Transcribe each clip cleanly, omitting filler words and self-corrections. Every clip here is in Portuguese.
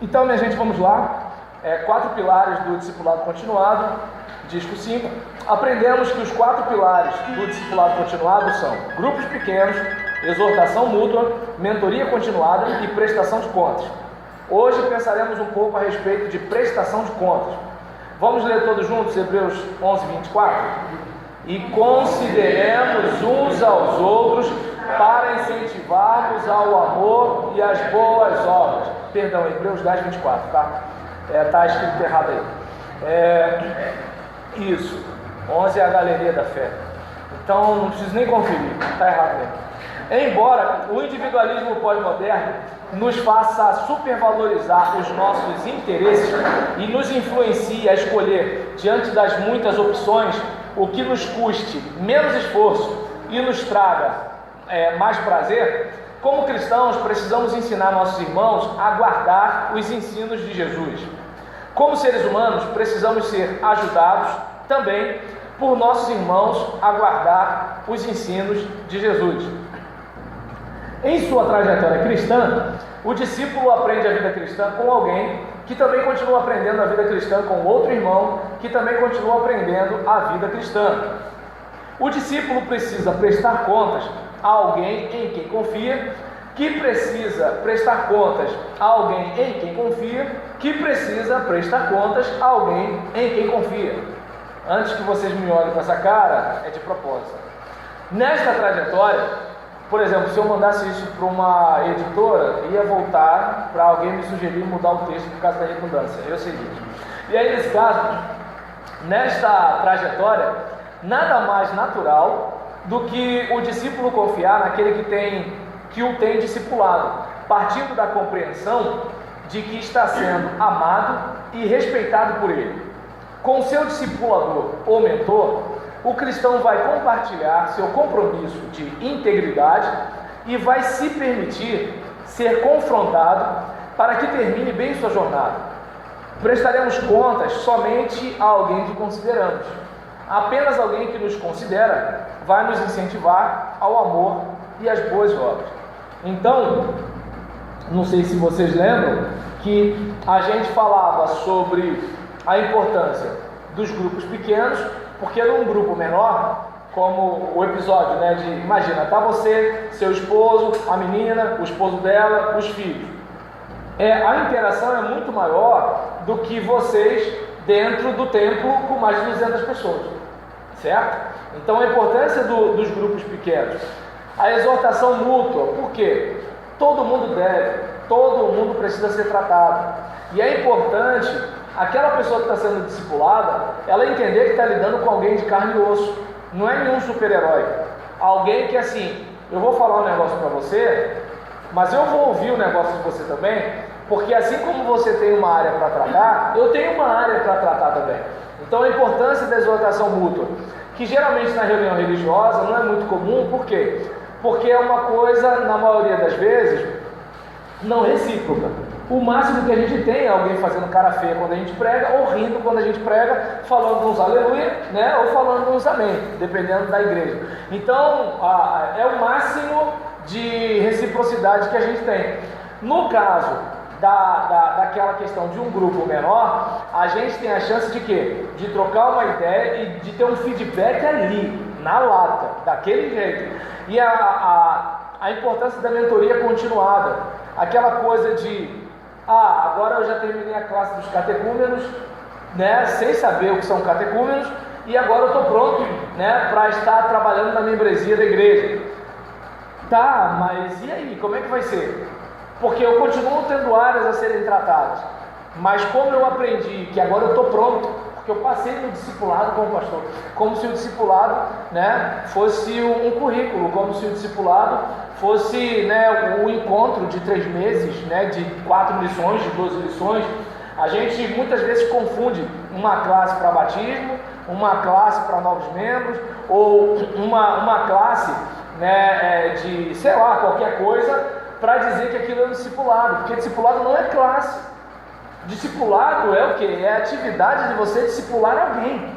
Então, minha gente, vamos lá. 4 pilares do discipulado continuado, disco 5. Aprendemos que os 4 pilares do discipulado continuado são grupos pequenos, exortação mútua, mentoria continuada e prestação de contas. Hoje pensaremos um pouco a respeito de prestação de contas. Vamos ler todos juntos Hebreus 11, 24? E consideremos uns aos outros para incentivarmos ao amor e às boas obras. Perdão, Hebreus 10, 24, tá? Tá escrito errado aí. Isso, 11 é a galeria da fé. Então não preciso nem conferir, tá errado mesmo. Embora o individualismo pós-moderno nos faça supervalorizar os nossos interesses e nos influencie a escolher, diante das muitas opções, o que nos custe menos esforço e nos traga mais prazer, como cristãos precisamos ensinar nossos irmãos a guardar os ensinos de Jesus. Como seres humanos precisamos ser ajudados também por nossos irmãos a guardar os ensinos de Jesus. Em sua trajetória cristã, o discípulo aprende a vida cristã com alguém que também continua aprendendo a vida cristã com outro irmão que também continua aprendendo a vida cristã. O discípulo precisa prestar contas a alguém em quem confia, que precisa prestar contas a alguém em quem confia, que precisa prestar contas a alguém em quem confia. Antes que vocês me olhem com essa cara, é de propósito. Nesta trajetória, por exemplo, se eu mandasse isso para uma editora, ia voltar para alguém me sugerir mudar o texto por causa da redundância. Eu sei disso. E aí, nesse caso, nesta trajetória, nada mais natural do que o discípulo confiar naquele que o tem discipulado, partindo da compreensão de que está sendo amado e respeitado por ele. Com seu discipulador ou mentor, o cristão vai compartilhar seu compromisso de integridade e vai se permitir ser confrontado para que termine bem sua jornada. Prestaremos contas somente a alguém que consideramos. Apenas alguém que nos considera vai nos incentivar ao amor e às boas obras. Então, não sei se vocês lembram que a gente falava sobre a importância dos grupos pequenos, porque num grupo menor, como o episódio, de imagina, tá você, seu esposo, a menina, o esposo dela, os filhos. A interação é muito maior do que vocês dentro do templo com mais de 200 pessoas, certo? Então a importância dos grupos pequenos. A exortação mútua, por quê? Todo mundo deve, todo mundo precisa ser tratado. E é importante aquela pessoa que está sendo discipulada, ela entender que está lidando com alguém de carne e osso. Não é nenhum super-herói. Alguém que assim, eu vou falar um negócio para você, mas eu vou ouvir o negócio de você também, porque assim como você tem uma área para tratar, eu tenho uma área para tratar também. Então a importância da exortação mútua, que geralmente na reunião religiosa não é muito comum, por quê? Porque é uma coisa, na maioria das vezes, não recíproca. O máximo que a gente tem é alguém fazendo cara feia quando a gente prega, ou rindo quando a gente prega, falando uns aleluia, ou falando uns amém, dependendo da igreja. Então, é o máximo de reciprocidade que a gente tem. No caso daquela questão de um grupo menor, a gente tem a chance de quê? De trocar uma ideia e de ter um feedback ali, na lata, daquele jeito. E a importância da mentoria continuada, aquela coisa de agora eu já terminei a classe dos catecúmenos, sem saber o que são catecúmenos, e agora eu estou pronto, para estar trabalhando na membresia da igreja. Tá, mas e aí, como é que vai ser? Porque eu continuo tendo áreas a serem tratadas, mas como eu aprendi que agora eu estou pronto, porque eu passei no discipulado como pastor, como se o discipulado fosse um currículo, como se o discipulado fosse um encontro de 3 meses, de 4 lições, de 12 lições. A gente muitas vezes confunde uma classe para batismo, uma classe para novos membros, ou uma classe de, sei lá, qualquer coisa, para dizer que aquilo é um discipulado, porque discipulado não é classe. Discipulado é o quê? É a atividade de você discipular alguém.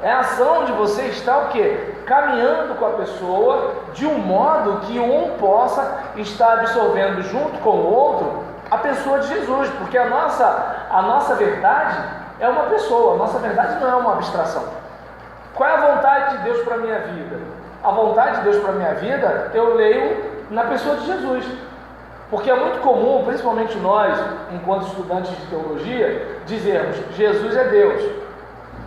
É a ação de você estar o quê? Caminhando com a pessoa de um modo que um possa estar absorvendo junto com o outro a pessoa de Jesus, porque a nossa verdade é uma pessoa, a nossa verdade não é uma abstração. Qual é a vontade de Deus para a minha vida? A vontade de Deus para a minha vida eu leio na pessoa de Jesus. Porque é muito comum, principalmente nós, enquanto estudantes de teologia, dizermos Jesus é Deus.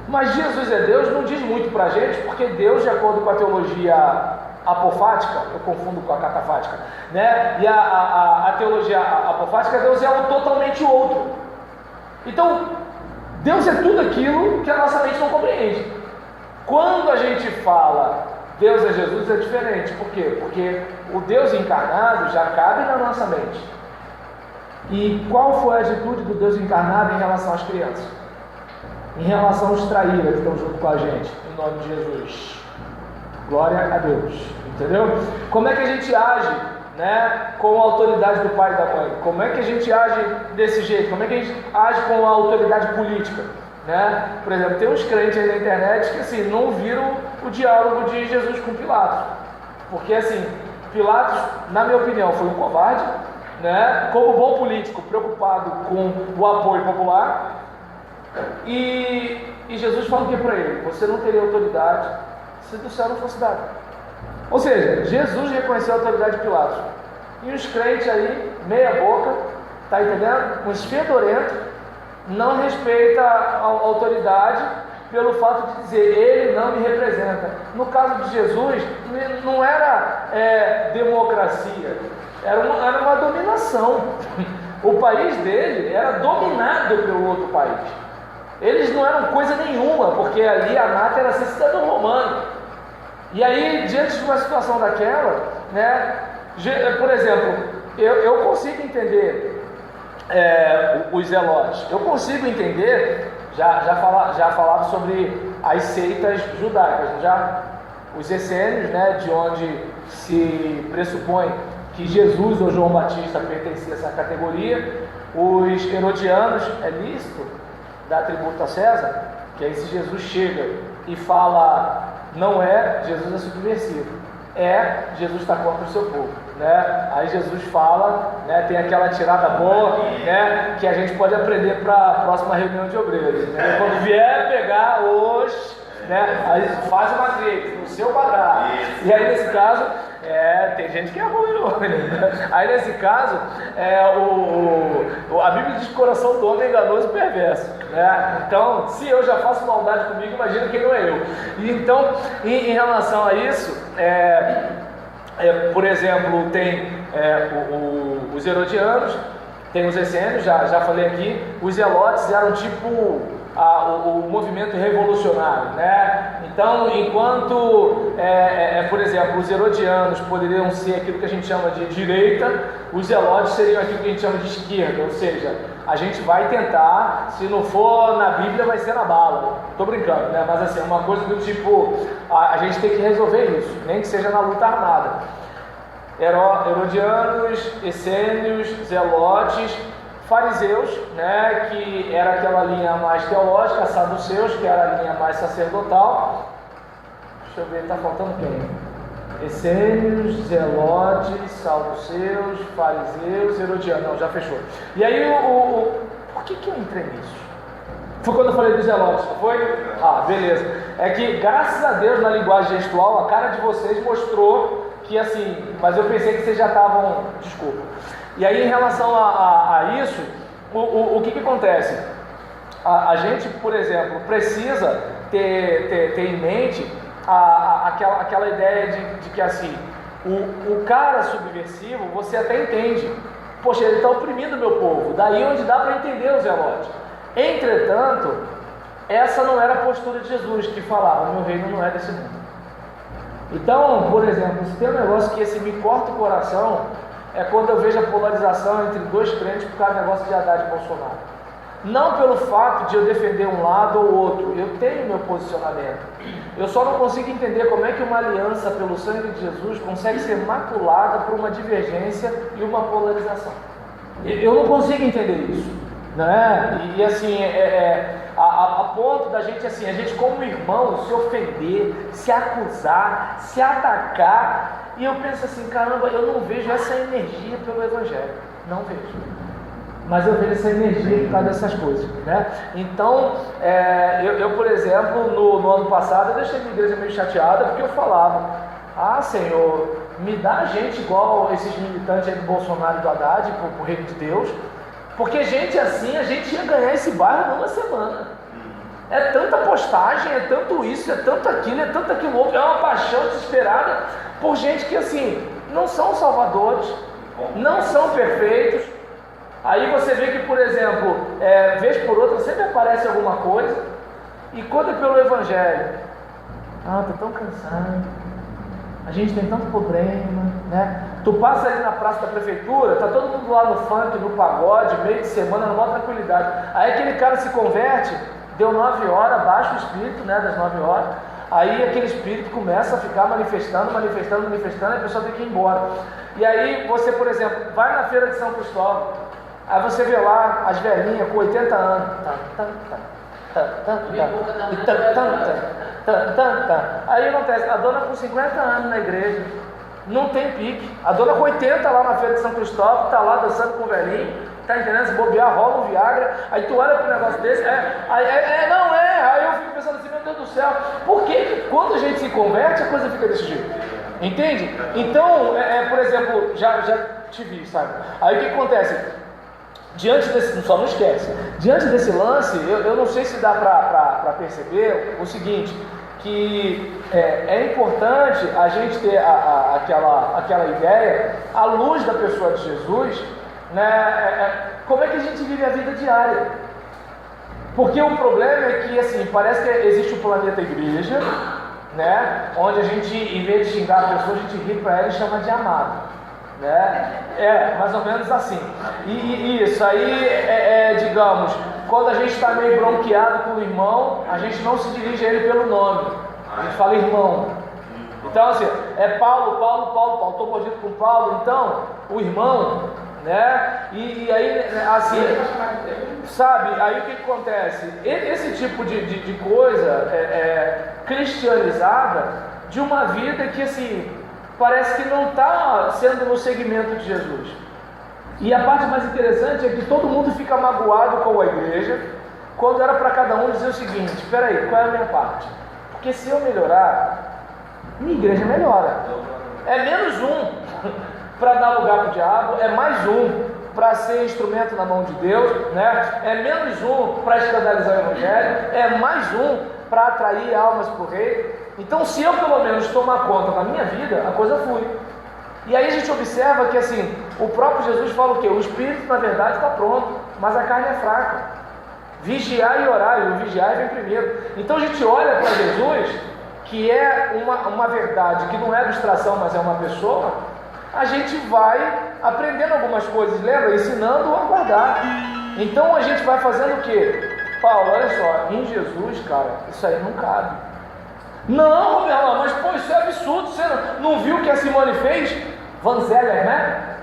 Mas Jesus é Deus não diz muito para a gente, porque Deus, de acordo com a teologia apofática, eu confundo com a catafática, né? E a teologia apofática, Deus é totalmente outro. Então, Deus é tudo aquilo que a nossa mente não compreende. Quando a gente fala Deus é Jesus, é diferente. Por quê? Porque o Deus encarnado já cabe na nossa mente. E qual foi a atitude do Deus encarnado em relação às crianças? Em relação aos traíras que estão junto com a gente, em nome de Jesus. Glória a Deus. Entendeu? Como é que a gente age, né, com a autoridade do pai e da mãe? Como é que a gente age desse jeito? Como é que a gente age com a autoridade política? Né? Por exemplo, tem uns crentes aí na internet que assim, não viram o diálogo de Jesus com Pilatos. Porque assim, Pilatos, na minha opinião, foi um covarde, né? Como bom político, preocupado com o apoio popular. E Jesus fala o que para ele? Você não teria autoridade se do céu não fosse dado. Ou seja, Jesus reconheceu a autoridade de Pilatos. E os crentes aí, meia boca, tá entendendo? Uns fedorentos, não respeita a autoridade pelo fato de dizer, ele não me representa. No caso de Jesus, não era democracia, era uma dominação. O país dele era dominado pelo outro país. Eles não eram coisa nenhuma, porque ali a nata era ser cidadão romano. E aí, diante de uma situação daquela, né, por exemplo, eu consigo entender os zelotes. Eu consigo entender, já falava sobre as seitas judaicas, os essênios, né, de onde se pressupõe que Jesus ou João Batista pertencia a essa categoria. Os herodianos, é lícito dar tributo a César, que aí se Jesus chega e fala não é, Jesus é subversivo. Jesus está contra o seu povo, né? Aí Jesus fala, né, tem aquela tirada boa, né, que a gente pode aprender para a próxima reunião de obreiros, né? Quando vier pegar os, né, aí faz uma matriz no seu quadrado. E aí nesse caso, tem gente que é ruim, né? Aí nesse caso, a Bíblia diz que o coração do homem é enganoso e perverso, né? Então, se eu já faço maldade comigo, imagina quem não é eu. E então, em relação a isso, por exemplo, tem os herodianos, tem os essênios, já falei aqui. Os zelotes eram tipo o movimento revolucionário, né? Então, enquanto, por exemplo, os herodianos poderiam ser aquilo que a gente chama de direita, os zelotes seriam aquilo que a gente chama de esquerda, ou seja, a gente vai tentar, se não for na Bíblia, vai ser na bala. Tô brincando, né? Mas assim, é uma coisa do tipo, a gente tem que resolver isso, nem que seja na luta armada. Herodianos, essênios, zelotes, fariseus, né, que era aquela linha mais teológica, saduceus, que era a linha mais sacerdotal. Deixa eu ver, está faltando quem? Essênios, zelotes, saduceus, fariseus, herodianos. Não, já fechou. E aí, por que eu entrei nisso? Foi quando eu falei dos zelotes, não foi? Ah, beleza. É que, graças a Deus, na linguagem gestual, a cara de vocês mostrou que assim, mas eu pensei que vocês já estavam, desculpa. E aí, em relação a isso, o que acontece? A gente, por exemplo, precisa ter em mente aquela ideia de que assim, o cara subversivo, você até entende. Poxa, ele está oprimindo o meu povo. Daí onde dá para entender o zelote. Entretanto, essa não era a postura de Jesus, que falava, meu reino não é desse mundo. Então, por exemplo, se tem um negócio que me corta o coração, é quando eu vejo a polarização entre dois crentes por causa do negócio de Haddad e Bolsonaro. Não pelo fato de eu defender um lado ou outro, eu tenho meu posicionamento. Eu só não consigo entender como é que uma aliança pelo sangue de Jesus consegue ser maculada por uma divergência e uma polarização. Eu não consigo entender isso, né? E assim, a ponto da gente, assim, a gente como irmão se ofender, se acusar, se atacar. E eu penso assim, caramba, eu não vejo essa energia pelo Evangelho. Não vejo. mas eu vejo essa energia por causa dessas coisas, né? Então, eu, por exemplo, no ano passado, eu deixei a minha igreja meio chateada, porque eu falava: ah, Senhor, me dá gente igual esses militantes aí do Bolsonaro e do Haddad, pro reino de Deus, porque gente assim, a gente ia ganhar esse bairro numa semana. É tanta postagem, é tanto isso, é tanto aquilo outro, é uma paixão desesperada por gente que, assim, não são salvadores, não são perfeitos. Aí você vê que, por exemplo, vez por outra sempre aparece alguma coisa, e quando é pelo Evangelho, tô tão cansado, a gente tem tanto problema, né? Tu passa ali na praça da prefeitura, tá todo mundo lá no funk, no pagode, meio de semana, numa tranquilidade. Aí aquele cara se converte, deu 9 horas, baixa o espírito, né, das 9 horas, aí aquele espírito começa a ficar manifestando, e a pessoa tem que ir embora. E aí você, por exemplo, vai na feira de São Cristóvão, aí você vê lá as velhinhas com 80 anos, aí acontece, a dona com 50 anos na igreja, não tem pique, a dona com 80 lá na feira de São Cristóvão, tá lá dançando com o velhinho, tá entendendo? Se bobear, rola um Viagra, aí tu olha pro negócio desse, aí eu fico pensando assim, meu Deus do céu, por que quando a gente se converte a coisa fica desse jeito? Entende? Então, por exemplo, já te vi, sabe? Aí o que acontece? Diante desse, só não esquece, diante desse lance, eu não sei se dá para perceber o seguinte, que é importante a gente ter aquela ideia, à luz da pessoa de Jesus, né, como é que a gente vive a vida diária. Porque o problema é que, assim, parece que existe o planeta igreja, né, onde a gente, em vez de xingar a pessoa, a gente ri para ela e chama de amado. Né? Mais ou menos assim. E isso aí digamos, quando a gente está meio bronqueado com o irmão, a gente não se dirige a ele pelo nome, a gente fala irmão. Então assim, Paulo, estou mordido com Paulo, então o irmão, né? E aí assim, sabe, aí o que acontece? Esse tipo de coisa cristianizada, de uma vida que, assim, parece que não está sendo no segmento de Jesus. E a parte mais interessante é que todo mundo fica magoado com a igreja, quando era para cada um dizer o seguinte: espera aí, qual é a minha parte? Porque se eu melhorar, minha igreja melhora. É menos um para dar lugar para o diabo, é mais um para ser instrumento na mão de Deus, né? É menos um para escandalizar o evangelho, é mais um para atrair almas para o rei. Então, se eu pelo menos tomar conta da minha vida, a coisa flui. E aí a gente observa que, assim, o próprio Jesus fala o quê? O espírito, na verdade, está pronto, mas a carne é fraca. Vigiar e orar, e o vigiar vem primeiro. Então a gente olha para Jesus, que é uma verdade, que não é abstração, mas é uma pessoa, a gente vai aprendendo algumas coisas, lembra? Ensinando a guardar. Então a gente vai fazendo o quê? Paulo, olha só, em Jesus, cara, isso aí não cabe. Não, Roberto, mas pô, isso é absurdo, você não viu o que a Simone fez? Vanzeller, né?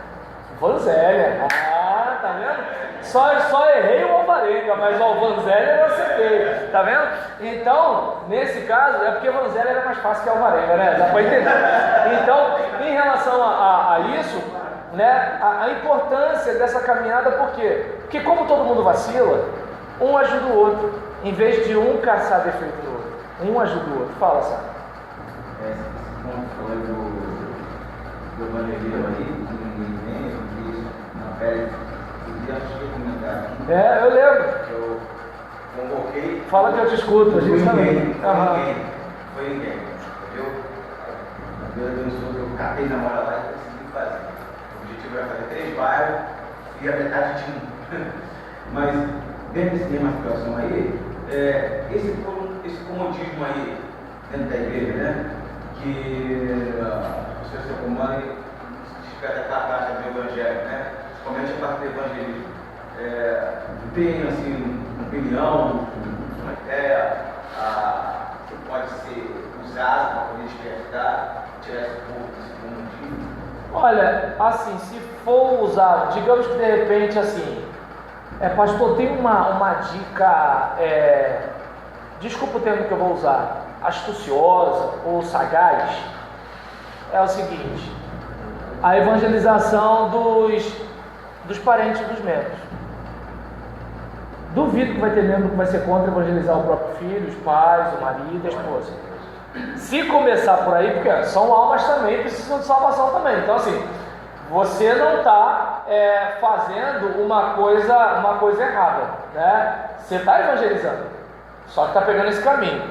Vanzeller, tá vendo? Só errei o Alvarenga, mas o Vanzeller eu acertei, tá vendo? Então, nesse caso, é porque Vanzeller é mais fácil que Alvarenga, né? Dá para entender. Então, em relação a isso, né, a importância dessa caminhada, por quê? Porque como todo mundo vacila, um ajuda o outro, em vez de um caçar defeito do outro. Um ajuda o outro. Fala, Sá. Como foi do evangelho aí, que na pele, eu cheguei a comentar aqui. Eu lembro. Eu convoquei. Fala que eu te escuto, a gente também. Foi ninguém. Entendeu? Deus abençoe, eu catei na mora lá e consegui fazer. O objetivo era fazer 3 bairros e a metade de um. Mas, dentro desse tema, situação aí, esse comodismo aí dentro da igreja, né? Que as pessoas se acomodam e se desperta a taxa do evangelho, né? Principalmente a parte do evangelismo. Tem, assim, opinião, uma ideia que pode ser usada para poder despertar, tirar esse povo desse comodismo? Olha, assim, se for usar, digamos que de repente, assim, pastor, tem uma dica, desculpa o termo que eu vou usar, astuciosa ou sagaz, é o seguinte: a evangelização dos parentes dos membros. Duvido que vai ter membro que vai ser contra evangelizar o próprio filho, os pais, o marido, a esposa. Se começar por aí, porque são almas também, precisam de salvação também. Então assim, você não está fazendo uma coisa errada, né? Você está evangelizando, só que está pegando esse caminho.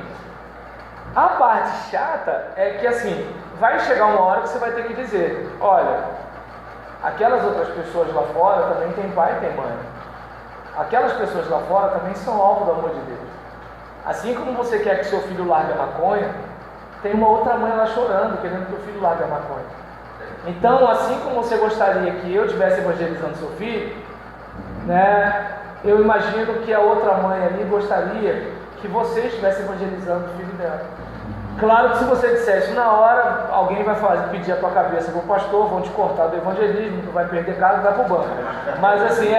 A parte chata é que assim, vai chegar uma hora que você vai ter que dizer, olha, aquelas outras pessoas lá fora também têm pai e têm mãe. Aquelas pessoas lá fora também são alvo do amor de Deus. Assim como você quer que seu filho largue a maconha, tem uma outra mãe lá chorando, querendo que o filho largue a maconha. Então, assim como você gostaria que eu estivesse evangelizando seu filho, né, eu imagino que a outra mãe ali gostaria que você estivesse evangelizando o filho dela. Claro que se você disser isso na hora, alguém vai pedir a tua cabeça para o pastor, vão te cortar do evangelismo, tu vai perder casa e vai para o banco. Mas assim,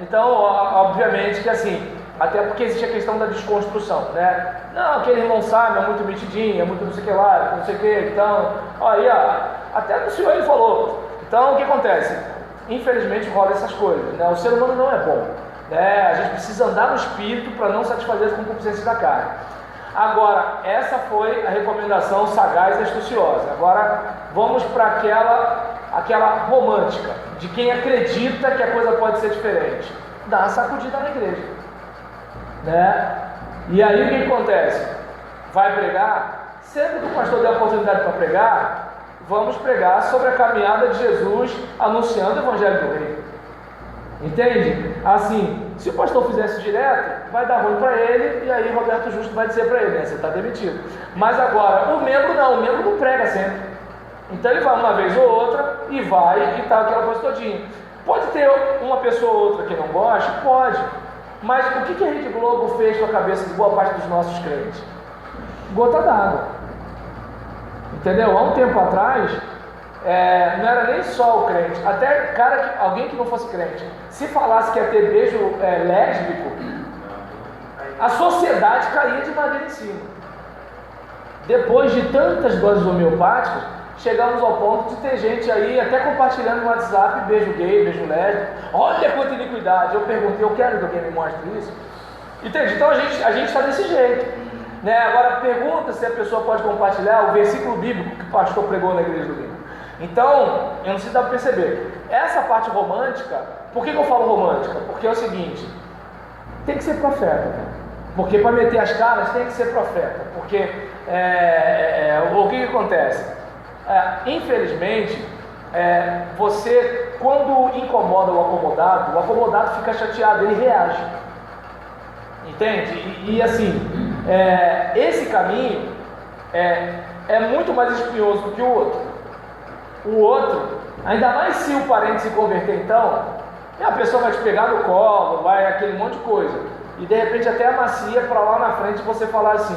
então, obviamente que assim, até porque existe a questão da desconstrução, né? Não, aquele irmão sabe, é muito mitidinho, é muito não sei o que lá, não sei o que, então, aí, até o senhor ele falou. Então, o que acontece? Infelizmente rola essas coisas, né? O ser humano não é bom, né? A gente precisa andar no espírito para não satisfazer as concupiscências da carne. Agora, essa foi a recomendação sagaz e astuciosa. Agora, vamos para aquela romântica, de quem acredita que a coisa pode ser diferente. Dá uma sacudida na igreja, né? E aí o que acontece? Vai pregar? Sempre que o pastor der a oportunidade para pregar, vamos pregar sobre a caminhada de Jesus anunciando o Evangelho do Reino. Entende? Assim, se o pastor fizesse direto, vai dar ruim para ele, e aí Roberto Justo vai dizer para ele, né? Você está demitido. Mas agora, o membro não prega sempre. Então ele vai uma vez ou outra, e vai, e tal, aquela coisa todinha. Pode ter uma pessoa ou outra que não goste? Pode. Mas o que a Rede Globo fez com a cabeça de boa parte dos nossos crentes? Gota d'água. Entendeu? Há um tempo atrás, não era nem só o crente, até alguém que não fosse crente, se falasse que ia ter beijo lésbico, a sociedade caía de maneira em cima. Depois de tantas doses homeopáticas, chegamos ao ponto de ter gente aí até compartilhando no WhatsApp beijo gay, beijo lésbico. Olha quanta iniquidade. Eu perguntei, eu quero que alguém me mostre isso. Entende? Então a gente está desse jeito, né? Agora pergunta se a pessoa pode compartilhar o versículo bíblico que o pastor pregou na igreja do domingo. Então, eu não sei se dá para perceber. Essa parte romântica, por que eu falo romântica? Porque é o seguinte, tem que ser profeta, né? Porque para meter as caras tem que ser profeta. Porque o que acontece? Infelizmente, você, quando incomoda o acomodado fica chateado, ele reage. Entende? E assim, esse caminho é muito mais espinhoso do que o outro. O outro, ainda mais se o parente se converter então, a pessoa vai te pegar no colo, vai aquele monte de coisa. E de repente até amacia para lá na frente você falar assim,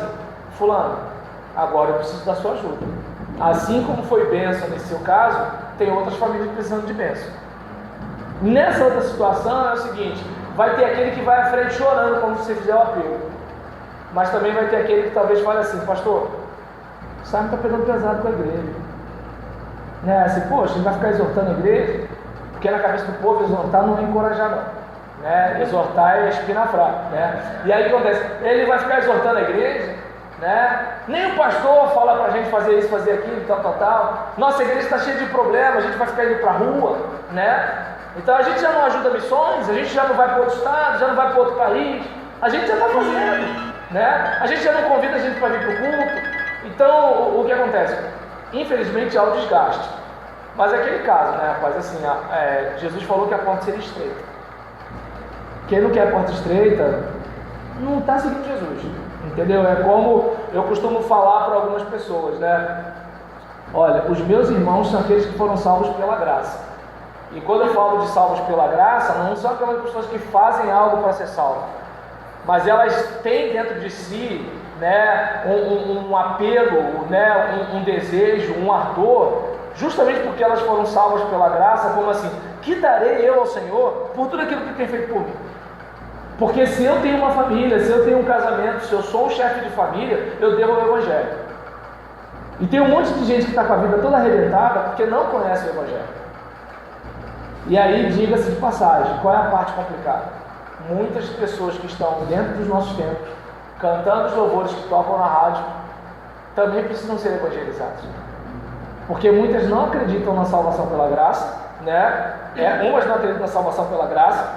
fulano, agora eu preciso da sua ajuda. Assim como foi bênção nesse seu caso, tem outras famílias precisando de bênção. Nessa outra situação é o seguinte, vai ter aquele que vai à frente chorando quando você fizer o apelo. Mas também vai ter aquele que talvez fale assim, pastor, o Simon está pegando pesado com a igreja. Né? Assim, poxa, ele vai ficar exortando a igreja, porque na cabeça do povo exortar não é encorajar não. Né? Exortar é espinafrar. Né? E aí o que acontece? Ele vai ficar exortando a igreja, né? Nem o pastor fala pra gente fazer isso, fazer aquilo, tal. Nossa igreja está cheia de problemas, a gente vai ficar indo pra rua, né? Então a gente já não ajuda missões, a gente já não vai para outro estado, já não vai para outro país, a gente já está fazendo, né? A gente já não convida a gente para vir para o culto. Então o que acontece? Infelizmente há o desgaste. Mas é aquele caso, né, rapaz? Assim, Jesus falou que a porta seria estreita. Quem não quer a porta estreita não está seguindo Jesus, entendeu? É como eu costumo falar para algumas pessoas, né? Olha, os meus irmãos são aqueles que foram salvos pela graça. E quando eu falo de salvos pela graça, não são aquelas pessoas que fazem algo para ser salvo, mas elas têm dentro de si, né, um apelo, né, um desejo, um ardor, justamente porque elas foram salvas pela graça, como assim, que darei eu ao Senhor por tudo aquilo que tem feito por mim? Porque se eu tenho uma família, se eu tenho um casamento, se eu sou um chefe de família, eu devo o Evangelho. E tem um monte de gente que está com a vida toda arrebentada porque não conhece o Evangelho. E aí, diga-se de passagem, qual é a parte complicada? muitas pessoas que estão dentro dos nossos templos, cantando os louvores que tocam na rádio, também precisam ser evangelizadas. Porque muitas não acreditam na salvação pela graça, né? Umas não acreditam na salvação pela graça,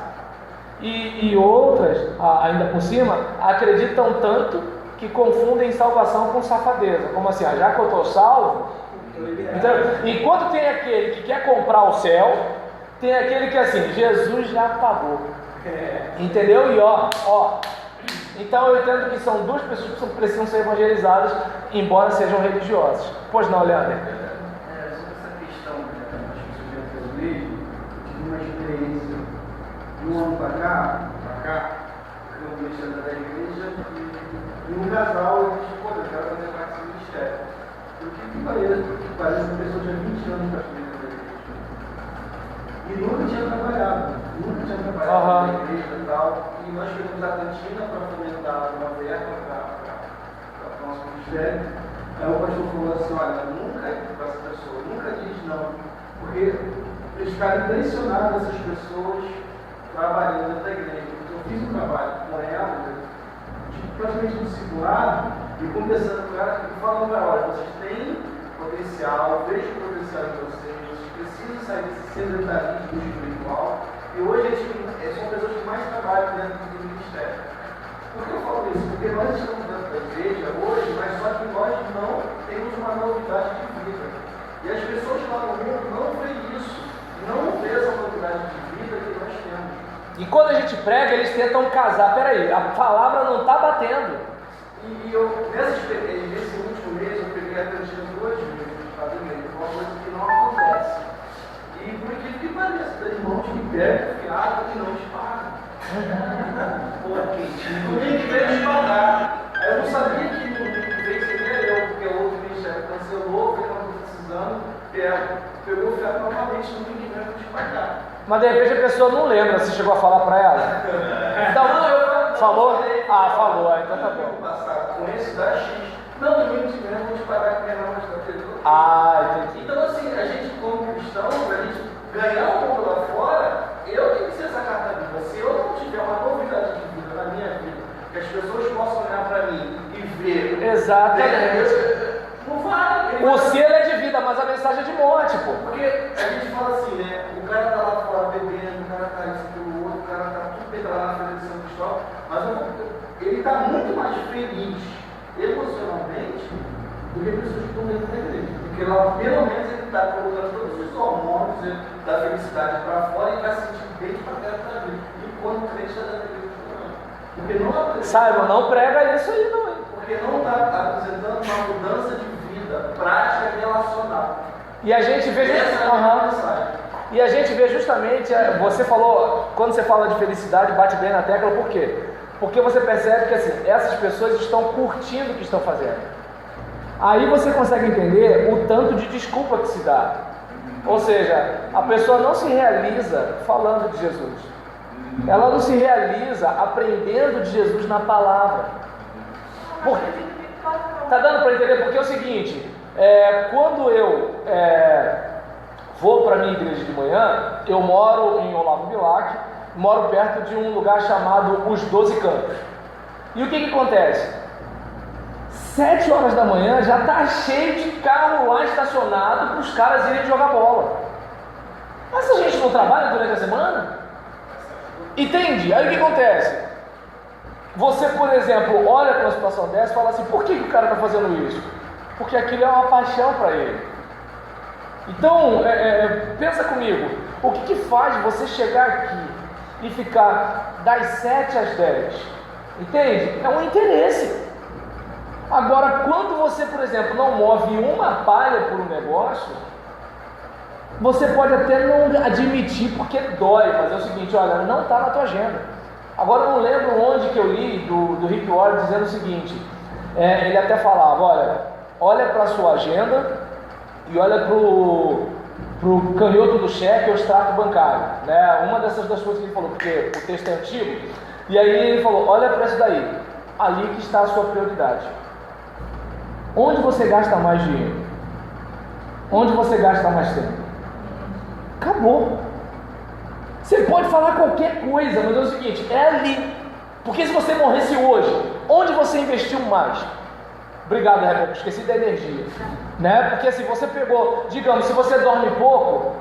e outras, ainda por cima, acreditam tanto que confundem salvação com safadeza. Como assim? Já que eu estou salvo, então, enquanto tem aquele que quer comprar o céu, tem aquele que assim, Jesus já pagou. Entendeu? E então eu entendo que são duas pessoas que precisam ser evangelizadas, embora sejam religiosas. Pois não, Leandro? Sobre essa questão, acho que surgiu pelo mesmo, eu tive uma experiência de um ano para cá, eu comecei a da igreja e um casal, eu disse, pô, eu quero fazer parte do ministério. Porque parece uma pessoa tinha 20 anos para fazer da igreja. E nunca tinha trabalhado na igreja e tal. E nós fizemos a cantina para fomentar uma verba para o nosso ministério. Aí o pastor falou assim, olha, nunca para essa pessoa, nunca diz não, porque eles ficaram impressionados essas pessoas trabalhando dentro da igreja. Eu fiz um trabalho com ela, praticamente discipulado, e conversando com ela, falando para ela, olha, vocês têm potencial, vejo o potencial de vocês precisam sair desse sedentarismo espiritual, e hoje são pessoas que mais trabalham dentro do ministério. Por que eu falo isso? Porque nós estamos dentro da igreja hoje, mas só que nós não temos uma novidade de vida. E as pessoas lá no mundo não veem isso, não vê essa novidade de vida que nós temos. E quando a gente prega, eles tentam casar. Peraí, a palavra não está batendo. E eu, nesse último mês, eu peguei a cantina 2 vezes de fazer igreja, uma coisa que não acontece. E por incrível que pareça, tem irmãos que pegam fiado e não te pagam. Ninguém que veio te pagar. Aí eu não sabia que no veio seria eu, porque o outro ministério cancelou, porque não estou precisando, pegou o fiado novamente, no que veio te pagar. Mas de repente a pessoa não lembra, você chegou a falar para ela? Então, falou? Falou, então tá bom. Passado, com esse da X, não, domingo que vem eu vou te pagar que minha mãe está tendo. Entendi. Então assim, a gente como cristão, pra gente ganhar um pouco lá fora, eu tenho que ser essa carta viva. Se eu não tiver uma novidade de vida na minha vida, que as pessoas possam olhar para mim e ver. Exatamente. Não vai. O selo é de vida, mas a mensagem é de morte, pô. Porque a gente fala assim, né? O cara tá lá fora bebendo, o cara tá isso, aquilo, outro, o cara tá tudo bem lá na frente de São Cristóvão, mas ele tá muito mais feliz emocionalmente do que pessoas que estão dentro da igreja. Porque lá, pelo menos, ele está colocando todos os hormônios da felicidade para fora e vai se sentir bem para dentro da vida. Enquanto o crente está dentro da igreja, não. Porque não apresenta. Saiba, não prega isso aí, não. Porque não está apresentando uma mudança de vida, prática relacional. E a gente vê. E a gente vê justamente, você falou, quando você fala de felicidade, bate bem na tecla, por quê? Porque você percebe que assim, essas pessoas estão curtindo o que estão fazendo. Aí você consegue entender o tanto de desculpa que se dá. Ou seja, a pessoa não se realiza falando de Jesus. Ela não se realiza aprendendo de Jesus na palavra. Está dando para entender? Porque é o seguinte, quando eu vou para a minha igreja de manhã, eu moro em Olavo Bilac, moro perto de um lugar chamado Os 12 Campos. E o que acontece? 7 horas da manhã já está cheio de carro lá estacionado para os caras irem jogar bola. Mas a gente não trabalha durante a semana? Entende? Aí o que acontece? Você, por exemplo, olha para uma situação dessa e fala assim, por que o cara está fazendo isso? Porque aquilo é uma paixão para ele. Então, pensa comigo, o que faz você chegar aqui e ficar das 7 às 10? Entende? É um interesse. Agora, quando você, por exemplo, não move uma palha por um negócio, você pode até não admitir porque dói, mas é o seguinte, olha, não está na tua agenda. Agora eu não lembro onde que eu li do Rick Warren dizendo o seguinte, ele até falava, olha para a sua agenda e olha para o canhoto do cheque ou extrato bancário, né? Uma dessas duas coisas que ele falou, porque o texto é antigo, e aí ele falou, olha para isso daí, ali que está a sua prioridade. Onde você gasta mais dinheiro? Onde você gasta mais tempo? Acabou. Você pode falar qualquer coisa, mas é o seguinte, é ali. Porque se você morresse hoje, onde você investiu mais? Obrigado, Rebeca, esqueci da energia. Né? Porque se você pegou, digamos, se você dorme pouco,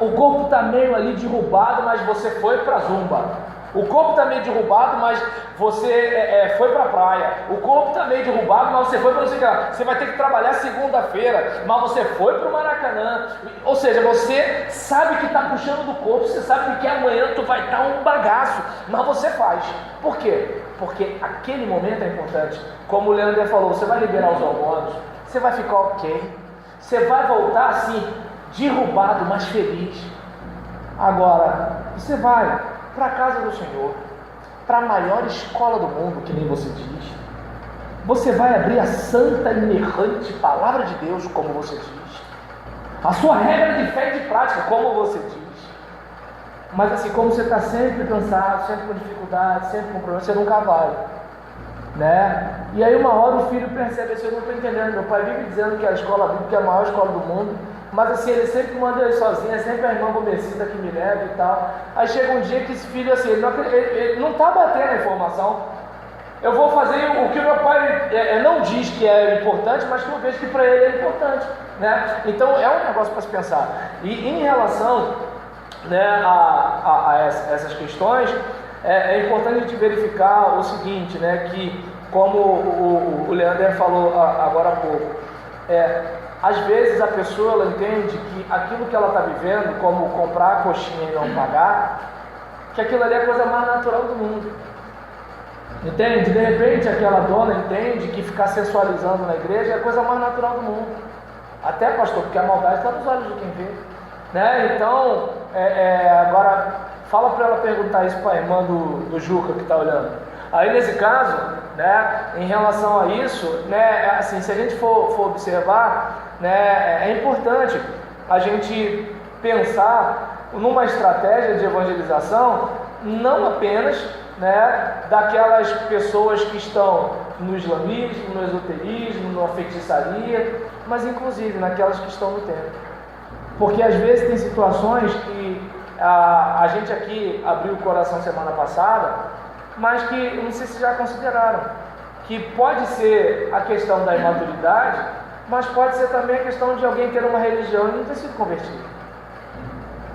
o corpo está meio ali derrubado, mas você foi para a zumba. O corpo está meio derrubado, mas você foi para a praia. O corpo está meio derrubado, mas você foi para não sei o que lá. Você vai ter que trabalhar segunda-feira, mas você foi para o Maracanã. Ou seja, você sabe que está puxando do corpo, você sabe que amanhã tu vai estar um bagaço, mas você faz. Por quê? Porque aquele momento é importante. Como o Leandro falou, você vai liberar os hormônios, você vai ficar ok, você vai voltar assim, derrubado, mas feliz. Agora, você vai para a casa do Senhor, para a maior escola do mundo, que nem você diz. Você vai abrir a santa, inerrante palavra de Deus, como você diz. A sua regra de fé e de prática, como você diz. Mas assim, como você está sempre cansado, sempre com dificuldade, sempre com problema, você nunca vai. Né? E aí uma hora o filho percebe assim, eu não estou entendendo, meu pai vive dizendo que a escola bíblica é a maior escola do mundo, mas assim, ele sempre manda eu sozinho, é sempre a irmã Gomecita que me leva e tal. Aí chega um dia que esse filho assim, ele não está batendo a informação. Eu vou fazer o que o meu pai não diz que é importante, mas que eu vejo que para ele é importante. Né? Então é um negócio para se pensar. E em relação, né, a essas questões, é importante a gente verificar o seguinte, né, que como o Leandro falou agora há pouco, às vezes a pessoa ela entende que aquilo que ela está vivendo, como comprar a coxinha e não pagar, que aquilo ali é a coisa mais natural do mundo. Entende? De repente aquela dona entende que ficar sensualizando na igreja é a coisa mais natural do mundo. Até, pastor, porque a maldade está nos olhos de quem vê. Né? Então, agora, fala para ela perguntar isso para a irmã do Juca que está olhando. Aí, nesse caso, né, em relação a isso, né, assim, se a gente for observar, né, é importante a gente pensar numa estratégia de evangelização, não apenas, né, daquelas pessoas que estão no islamismo, no esoterismo, na feitiçaria, mas inclusive naquelas que estão no templo. Porque às vezes tem situações que a gente aqui abriu o coração semana passada, mas que não sei se já consideraram, que pode ser a questão da imaturidade, mas pode ser também a questão de alguém ter uma religião e não ter sido convertido.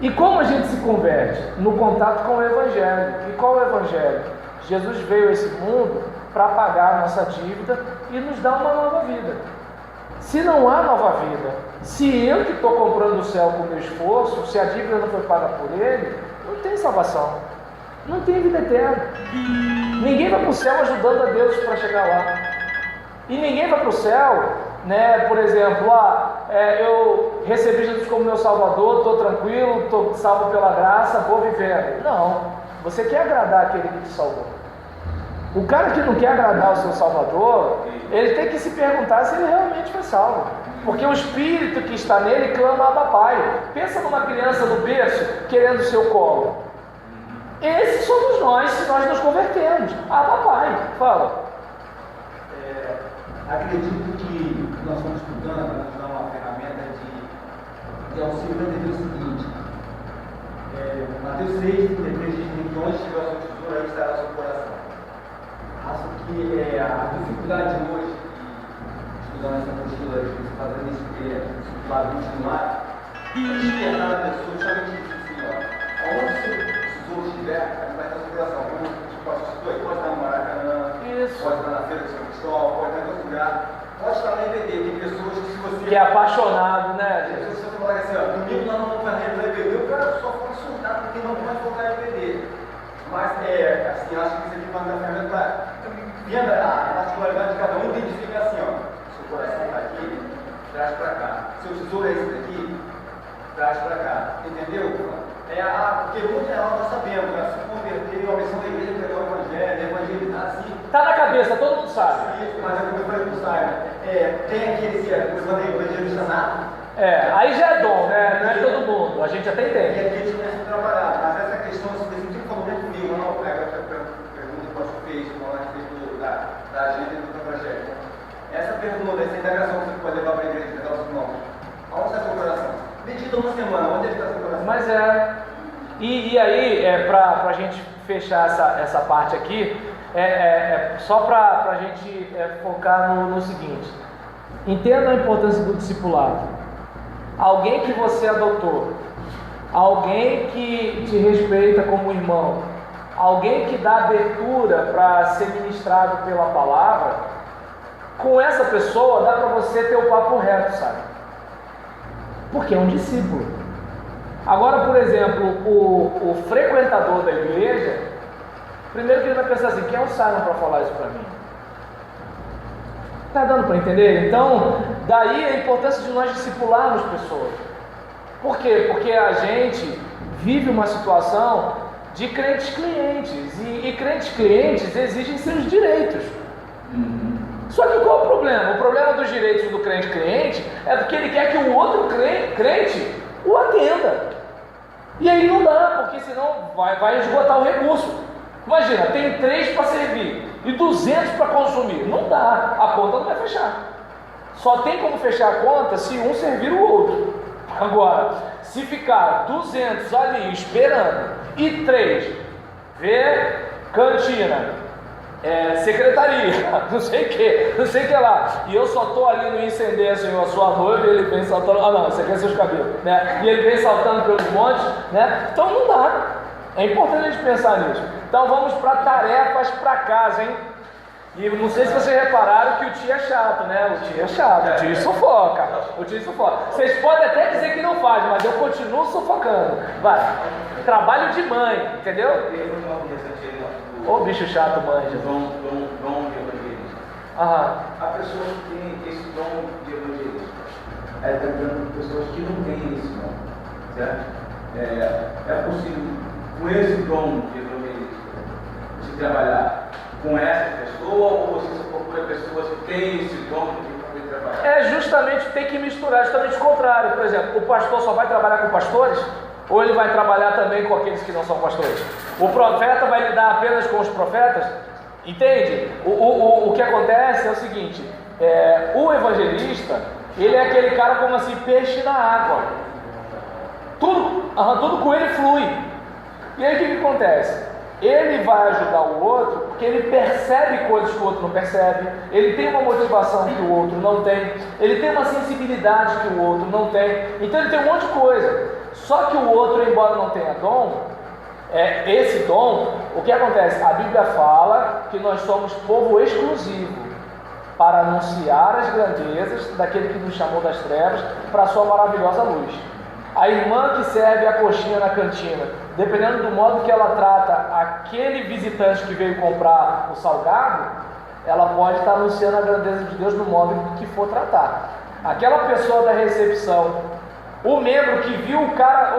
E como a gente se converte? No contato com o Evangelho. E qual é o Evangelho? Jesus veio a esse mundo para pagar a nossa dívida e nos dar uma nova vida. Se não há nova vida, se eu que estou comprando o céu com o meu esforço, se a dívida não foi paga por ele, não tem salvação, não tem vida eterna. Ninguém vai para o céu ajudando a Deus para chegar lá. E ninguém vai para o céu, né, por exemplo, eu recebi Jesus como meu Salvador, estou tranquilo, estou salvo pela graça, vou viver. Não, você quer agradar aquele que te salvou. O cara que não quer agradar o seu Salvador, ele tem que se perguntar se ele realmente foi salvo. Porque o Espírito que está nele clama Abba Pai. Pensa numa criança no berço querendo o seu colo. Esses somos nós, se nós nos convertermos. Abba Pai, fala. Acredito que nós estamos estudando para nos dar uma ferramenta de auxílio para entender o seguinte. Mateus 6, 33 diz que onde estiver o seu tesouro, aí estará o seu coração. Acho que a dificuldade hoje de estudar essa apostila, fazendo isso discipulado continuar, é despertar a pessoa justamente isso assim, aonde o seu tesouro estiver, aí vai estar o seu coração. Como o pastor citou aí, pode estar no Maracanã, pode estar na Feira do São Cristóvão, pode estar em outro lugar, pode estar na EBD. Tem pessoas que se você... Que é apaixonado, né? Tem pessoas que você fala assim, domingo nós não vamos fazer no EBD, o cara só pode soltar porque não pode voltar no EBD. Mas, assim, acho que isso aqui vai dar ferramenta para... Vendo a particularidade de cada um, identifica assim, seu coração está aqui, traz para cá. Seu tesouro é esse daqui, traz para cá. Entendeu? Porque muitos nós sabemos, se converter, a missão da igreja, pegar o evangelho, evangelizar assim. Está na cabeça, todo mundo sabe. Isso, mas como eu falei para o Simon, tem aquele que você evangelista nato. Aí já é dom, né? Não é todo mundo, a gente até E entende. aqui a gente começa a trabalhar. Mas essa questão, assim, você falou muito comigo, não pega essa pergunta que o pastor fez, a respeito da agenda e do evangelho. Essa pergunta, essa indagação que você pode levar para a igreja, levar os irmãos. Aonde está seu coração? Medita uma semana, onde está seu coração? Mas E aí, para a gente fechar essa parte aqui, só para a gente focar no seguinte: entenda a importância do discipulado. Alguém que você adotou, alguém que te respeita como irmão, alguém que dá abertura para ser ministrado pela palavra, com essa pessoa dá para você ter o papo reto, sabe? Porque é um discípulo. Agora, por exemplo, o frequentador da igreja, primeiro que ele vai pensar assim: quem é o Simon para falar isso para mim? Está dando para entender? Então, daí a importância de nós discipularmos pessoas. Por quê? Porque a gente vive uma situação de crentes clientes, e crentes clientes exigem seus direitos. Só que qual é o problema? O problema dos direitos do crente cliente é porque ele quer que o outro crente o atenda. E aí não dá, porque senão vai esgotar o recurso. Imagina, tem 3 para servir e 200 para consumir. Não dá, a conta não vai fechar. Só tem como fechar a conta se um servir o outro. Agora, se ficar 200 ali esperando e 3 ver cantina, secretaria, não sei o que lá, e eu só estou ali no incender, Senhor, a sua noiva, e ele vem saltando, não, isso aqui é seus cabelos, né? E ele vem saltando pelos montes, né? Então não dá. É importante a gente pensar nisso. Então vamos para tarefas para casa, hein? E não sei se vocês repararam que o tio é chato, né? O tio é chato, o tio sufoca. Vocês podem até dizer que não faz, mas eu continuo sufocando. Vai. Trabalho de mãe, entendeu? Ô bicho chato, manja. Dom de evangelista. A pessoa que tem esse dom de evangelista, ela está lidando com pessoas que não têm esse dom, certo? É possível, com esse dom de evangelista, você trabalhar com essa pessoa, ou você só procura pessoas que têm esse dom de trabalhar? Justamente tem que misturar, justamente o contrário. Por exemplo, o pastor só vai trabalhar com pastores? Ou ele vai trabalhar também com aqueles que não são pastores? O profeta vai lidar apenas com os profetas? Entende? O que acontece é o seguinte: o evangelista, ele é aquele cara como assim, peixe na água. Tudo com ele flui. E aí o que acontece? Ele vai ajudar o outro porque ele percebe coisas que o outro não percebe, ele tem uma motivação que o outro não tem, ele tem uma sensibilidade que o outro não tem, então ele tem um monte de coisa. Só que o outro, embora não tenha dom, esse dom, o que acontece? A Bíblia fala que nós somos povo exclusivo para anunciar as grandezas daquele que nos chamou das trevas para a sua maravilhosa luz. A irmã que serve a coxinha na cantina, dependendo do modo que ela trata aquele visitante que veio comprar o salgado, ela pode estar anunciando a grandeza de Deus no modo que for tratar. Aquela pessoa da recepção, o membro que viu o cara